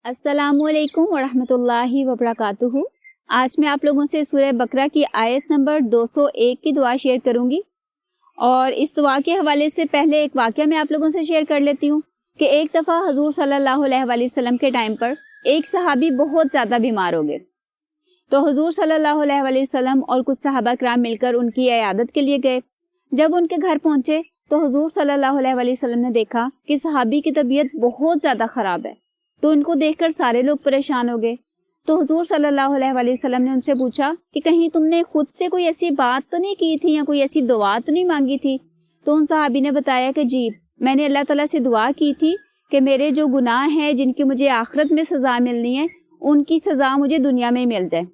अस्सलामुअलैकुम वरहमतुल्लाहि वबरकातुहू। आज मैं आप लोगों से सूरह बकरा की आयत नंबर 201 की दुआ शेयर करूंगी। और इस दुआ के हवाले से पहले एक वाक़या मैं आप लोगों से शेयर कर लेती हूँ कि एक दफ़ा हजूर सल्लल्लाहु अलैहि वसल्लम के टाइम पर एक सहाबी बहुत ज़्यादा बीमार हो गए। तो हजूर सल्लल्लाहु अलैहि वसल्लम और कुछ सहाबा कराम मिलकर उनकी इयादत के लिए गए। जब उनके घर पहुंचे तो हजूर सल्लल्लाहु अलैहि वसल्लम ने देखा कि सहाबी की तबीयत बहुत ज़्यादा ख़राब है। तो उनको देखकर सारे लोग परेशान हो गए। तो हुजूर सल्लल्लाहु अलैहि वसल्लम ने उनसे पूछा कि कहीं तुमने खुद से कोई ऐसी बात तो नहीं की थी या कोई ऐसी दुआ तो नहीं मांगी थी। तो उन सहाबी ने बताया कि जी, मैंने अल्लाह ताला से दुआ की थी कि मेरे जो गुनाह हैं जिनकी मुझे आखिरत में सज़ा मिलनी है उनकी सज़ा मुझे दुनिया में मिल जाए,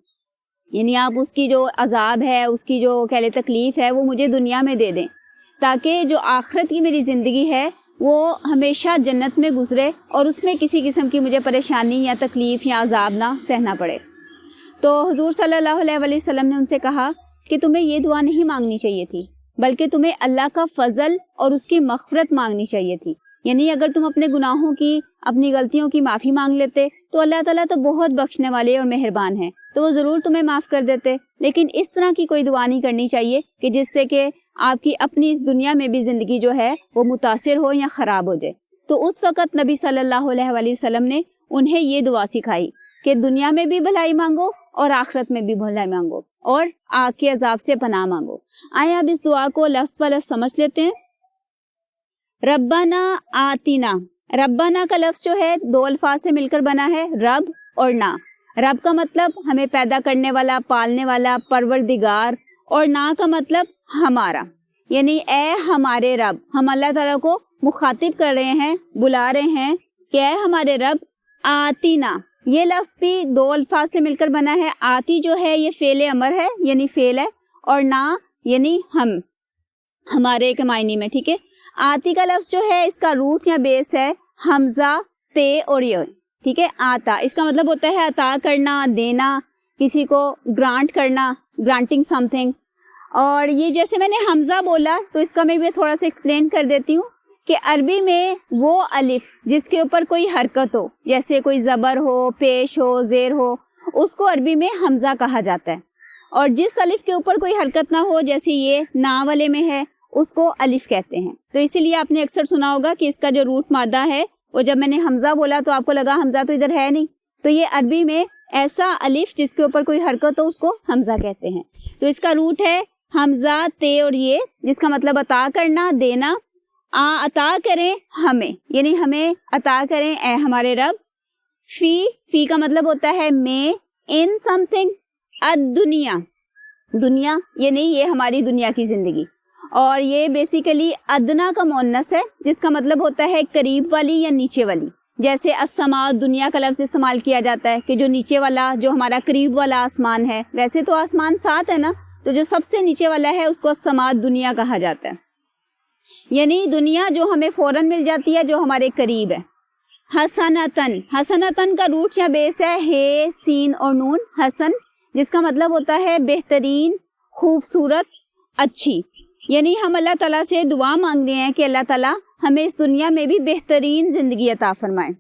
यानी आप उसकी जो अजाब है, उसकी जो कह ले तकलीफ़ है वो मुझे दुनिया में दे दें, ताकि जो आखिरत की मेरी ज़िंदगी है वो हमेशा जन्नत में गुजरे और उसमें किसी किस्म की मुझे परेशानी या तकलीफ़ या अजाब ना सहना पड़े। तो हुजूर सल्लल्लाहु अलैहि वसल्लम ने उनसे कहा कि तुम्हें ये दुआ नहीं मांगनी चाहिए थी, बल्कि तुम्हें अल्लाह का फ़ज़ल और उसकी मग़फ़िरत मांगनी चाहिए थी। यानी अगर तुम अपने गुनाहों की, अपनी गलतियों की माफ़ी मांग लेते तो अल्लाह ताला तो बहुत बख्शने वाले और मेहरबान है, तो वो ज़रूर तुम्हें माफ़ कर देते। लेकिन इस तरह की कोई दुआ नहीं करनी चाहिए कि जिससे कि आपकी अपनी इस दुनिया में भी ज़िंदगी जो है वो मुतासिर हो या ख़राब हो जाए। तो उस वक़्त नबी सल्लल्लाहु अलैहि वसल्लम ने उन्हें ये दुआ सिखाई कि दुनिया में भी भलाई मांगो और आखिरत में भी भलाई मांगो और आग के अजाब से पनाह मांगो। आइए अब इस दुआ को लफ्ज़ ब लफ्ज़ समझ लेते हैं। रब्बाना आतिना, रब्बाना का लफ्ज़ जो है दो अल्फाज से मिलकर बना है, रब और ना। रब का मतलब हमें पैदा करने वाला, पालने वाला, परवरदिगार, और ना का मतलब हमारा, यानी ए हमारे रब। हम अल्लाह ताला को मुखातिब कर रहे हैं, बुला रहे हैं कि ए हमारे रब आतीना। ये लफ्ज़ भी दो अल्फाज से मिलकर बना है। आती जो है ये फ़ेल अमर है, यानी फ़ेल है, और ना यानी हम, हमारे के मायने में, ठीक है। आती का लफ्ज़ जो है इसका रूट या बेस है हमज़ा, ते और ये, ठीक है। आता इसका मतलब होता है अता करना, देना, किसी को ग्रांट करना, ग्रांटिंग समथिंग। और ये जैसे मैंने हमज़ा बोला तो इसका मैं भी थोड़ा सा एक्सप्लेन कर देती हूँ कि अरबी में वो अलिफ जिसके ऊपर कोई हरकत हो, जैसे कोई ज़बर हो, पेश हो, ज़ेर हो, उसको अरबी में हमज़ा कहा जाता है। और जिस अलिफ के ऊपर कोई हरकत ना हो, जैसे ये ना वाले में है, उसको अलिफ कहते हैं। तो इसीलिए आपने अक्सर सुना होगा कि इसका जो रूट मादा है वो जब मैंने हमज़ा बोला तो आपको लगा हमज़ा तो इधर है नहीं, तो ये अरबी में ऐसा अलिफ जिसके ऊपर कोई हरकत हो उसको हमज़ा कहते हैं। तो इसका रूट है हमज़ा, ते और ये, जिसका मतलब अता करना, देना। अता करें हमें, यानी हमें अता करें ए हमारे रब। फ़ी का मतलब होता है में, इन समथिंग, दुनिया, दुनिया यानी ये हमारी दुनिया की ज़िंदगी। और ये बेसिकली अदना का मुअन्नस है, जिसका मतलब होता है करीब वाली या नीचे वाली। जैसे अस्समा, दुनिया का लफ्ज़ इस्तेमाल किया जाता है कि जो नीचे वाला, जो हमारा करीब वाला आसमान है। वैसे तो आसमान 7 है ना, तो जो सबसे नीचे वाला है उसको अस्समा दुनिया कहा जाता है, यानी दुनिया जो हमें फ़ौरन मिल जाती है, जो हमारे करीब है। हसनतन, हसनतन का रूट या बेस है हे, सीन और नून, हसन, जिसका मतलब होता है बेहतरीन, खूबसूरत, अच्छी। यानी हम अल्लाह ताला से दुआ मांग रहे हैं कि अल्लाह ताला हमें इस दुनिया में भी बेहतरीन ज़िंदगी अता फरमाए।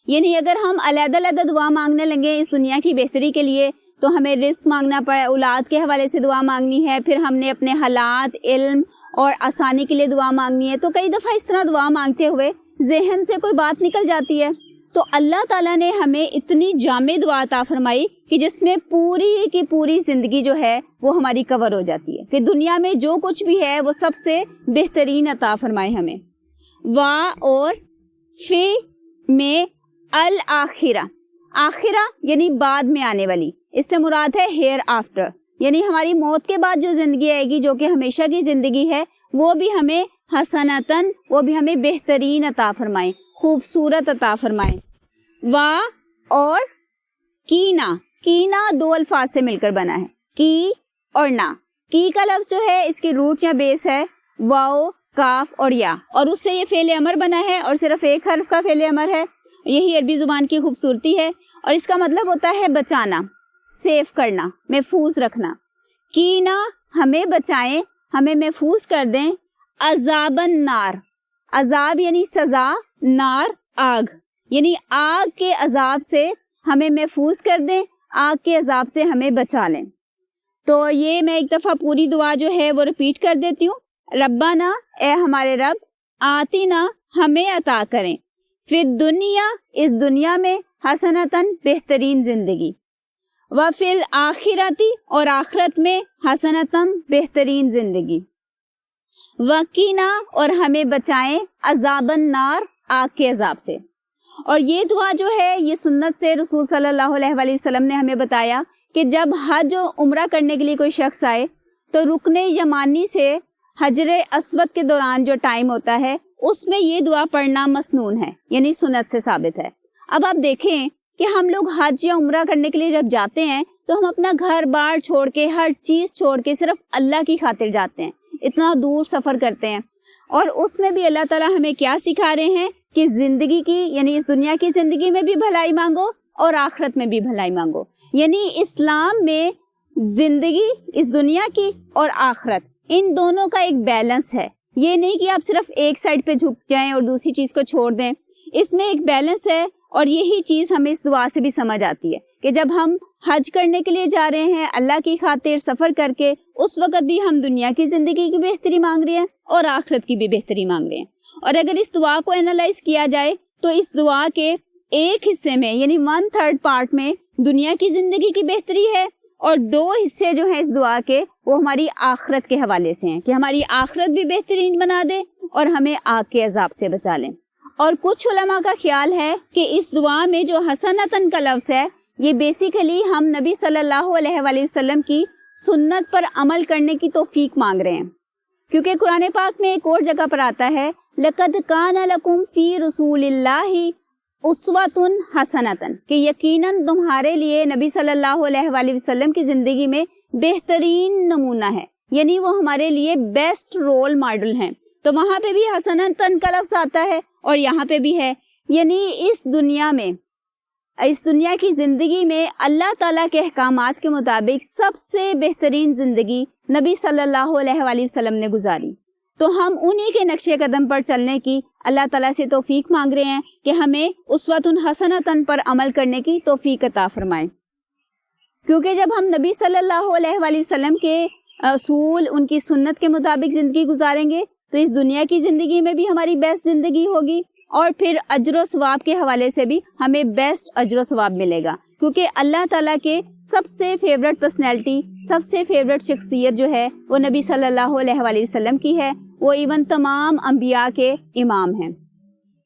यानी अगर हम अलग-अलग दुआ मांगने लगे इस दुनिया की बेहतरी के लिए तो हमें रिस्क मांगना पड़े, औलाद के हवाले से दुआ मांगनी है, फिर हमने अपने हालात, इल्म और आसानी के लिए दुआ मांगनी है। तो कई दफ़ा इस तरह दुआ मांगते हुए जहन से कोई बात निकल जाती है। तो अल्लाह ताला ने हमें इतनी जामे दुआ अता फरमाई कि जिसमें पूरी की पूरी ज़िंदगी जो है वो हमारी कवर हो जाती है, कि दुनिया में जो कुछ भी है वो सबसे बेहतरीन अता फरमाए हमें। वा और फ़ी में अल आखिरा, आखिरा यानी बाद में आने वाली, इससे मुराद है हेयर आफ्टर, यानी हमारी मौत के बाद जो ज़िंदगी आएगी, जो कि हमेशा की ज़िंदगी है, वो भी हमें हसनतन, वो भी हमें बेहतरीन अता फरमाए, खूबसूरत अता फरमाए। वा और कीना, कीना दो अल्फाज से मिलकर बना है, की और ना। की का लफ्ज़ जो है इसके रूट या बेस है वाओ, काफ और या, और उससे ये फ़ेल अमर बना है और सिर्फ एक हर्फ का फ़ेल अमर है। यही अरबी ज़ुबान की खूबसूरती है। और इसका मतलब होता है बचाना, सेफ करना, महफूज रखना। कीना हमें बचाएं, हमें महफूज कर दें। अजाबन नार, अजाब यानी सज़ा, नार आग, یعنی آگ کے عذاب سے ہمیں محفوظ کر دیں، آگ کے عذاب سے ہمیں بچا لیں۔ تو یہ میں ایک دفعہ پوری دعا جو ہے وہ ریپیٹ کر دیتی ہوں۔ ربنا، اے ہمارے رب، آتینا، ہمیں عطا کریں، فی الدنیا، اس دنیا میں، حسنتاً، بہترین زندگی، وفی الآخرتی، اور آخرت میں، حسنتاً، بہترین زندگی، وقینا، اور ہمیں بچائیں، عذاب النار، آگ کے عذاب سے۔ اور یہ دعا جو ہے یہ سنت سے رسول صلی اللہ علیہ وآلہ وسلم نے ہمیں بتایا کہ جب حج و عمرہ کرنے کے لیے کوئی شخص آئے تو رکن یمانی سے حجر اسود کے دوران جو ٹائم ہوتا ہے اس میں یہ دعا پڑھنا مسنون ہے، یعنی سنت سے ثابت ہے۔ اب آپ دیکھیں کہ ہم لوگ حج یا عمرہ کرنے کے لیے جب جاتے ہیں تو ہم اپنا گھر بار چھوڑ کے، ہر چیز چھوڑ کے صرف اللہ کی خاطر جاتے ہیں، اتنا دور سفر کرتے ہیں، اور اس میں بھی اللہ تعالیٰ ہمیں کیا سکھا رہے ہیں کہ زندگی کی، یعنی اس دنیا کی زندگی میں بھی بھلائی مانگو اور آخرت میں بھی بھلائی مانگو۔ یعنی اسلام میں زندگی، اس دنیا کی اور آخرت، ان دونوں کا ایک بیلنس ہے۔ یہ نہیں کہ آپ صرف ایک سائڈ پہ جھک جائیں اور دوسری چیز کو چھوڑ دیں، اس میں ایک بیلنس ہے۔ اور یہی چیز ہمیں اس دعا سے بھی سمجھ آتی ہے کہ جب ہم حج کرنے کے لیے جا رہے ہیں اللہ کی خاطر سفر کر کے، اس وقت بھی ہم دنیا کی زندگی کی بہتری مانگ رہے ہیں اور آخرت کی بھی بہتری مانگ رہے ہیں۔ اور اگر اس دعا کو انالائز کیا جائے تو اس دعا کے ایک حصے میں، یعنی 1/3 پارٹ میں دنیا کی زندگی کی بہتری ہے، اور 2 حصے جو ہیں اس دعا کے وہ ہماری آخرت کے حوالے سے ہیں کہ ہماری آخرت بھی بہترین بنا دے اور ہمیں آگ کے عذاب سے بچا لیں۔ اور کچھ علماء کا خیال ہے کہ اس دعا میں جو حسنتاً کا لفظ ہے یہ بیسیکلی ہم نبی صلی اللہ علیہ وآلہ وسلم کی سنت پر عمل کرنے کی توفیق مانگ رہے ہیں، کیونکہ قرآن پاک میں ایک اور جگہ پر آتا ہے لَقَدْ كَانَ لَكُمْ فِي رَسُولِ اللَّهِ أُسْوَةٌ حَسَنَةٌ، کہ یقیناً تمہارے لیے نبی صلی اللہ علیہ وآلہ وسلم کی زندگی میں بہترین نمونہ ہے، یعنی وہ ہمارے لیے بیسٹ رول ماڈل ہیں۔ تو وہاں پہ بھی حسنتاً کا لفظ آتا ہے اور یہاں پہ بھی ہے، یعنی اس دنیا میں، اس دنیا کی زندگی میں اللہ تعالیٰ کے احکامات کے مطابق سب سے بہترین زندگی نبی صلی اللہ علیہ وآلہ وسلم نے گزاری۔ تو ہم انہی کے نقش قدم پر چلنے کی اللہ تعالیٰ سے توفیق مانگ رہے ہیں کہ ہمیں اسوۃ حسنۃ پر عمل کرنے کی توفیق عطا فرمائیں، کیونکہ جب ہم نبی صلی اللہ علیہ وآلہ وسلم کے اصول، ان کی سنت کے مطابق زندگی گزاریں گے تو اس دنیا کی زندگی میں بھی ہماری بیسٹ زندگی ہوگی، اور پھر اجر و ثواب کے حوالے سے بھی ہمیں بیسٹ اجر و ثواب ملے گا، کیونکہ اللہ تعالیٰ کے سب سے فیوریٹ پرسنالٹی، سب سے فیوریٹ شخصیت جو ہے وہ نبی صلی اللہ علیہ وآلہ وسلم کی ہے، وہ ایون تمام انبیاء کے امام ہیں۔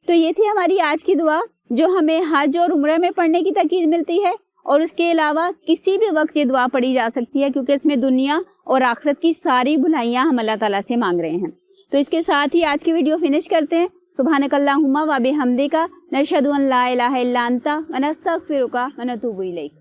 تو یہ تھی ہماری آج کی دعا جو ہمیں حج اور عمرہ میں پڑھنے کی تاکید ملتی ہے، اور اس کے علاوہ کسی بھی وقت یہ دعا پڑھی جا سکتی ہے، کیونکہ اس میں دنیا اور آخرت کی ساری بھلائیاں ہم اللہ تعالیٰ سے مانگ رہے ہیں۔ تو اس کے ساتھ ہی آج کی ویڈیو فنش کرتے ہیں۔ سبحانک اللہم و بحمدک، نشہد ان لا الہ الا انت، ونستغفرک ونتوب الیک۔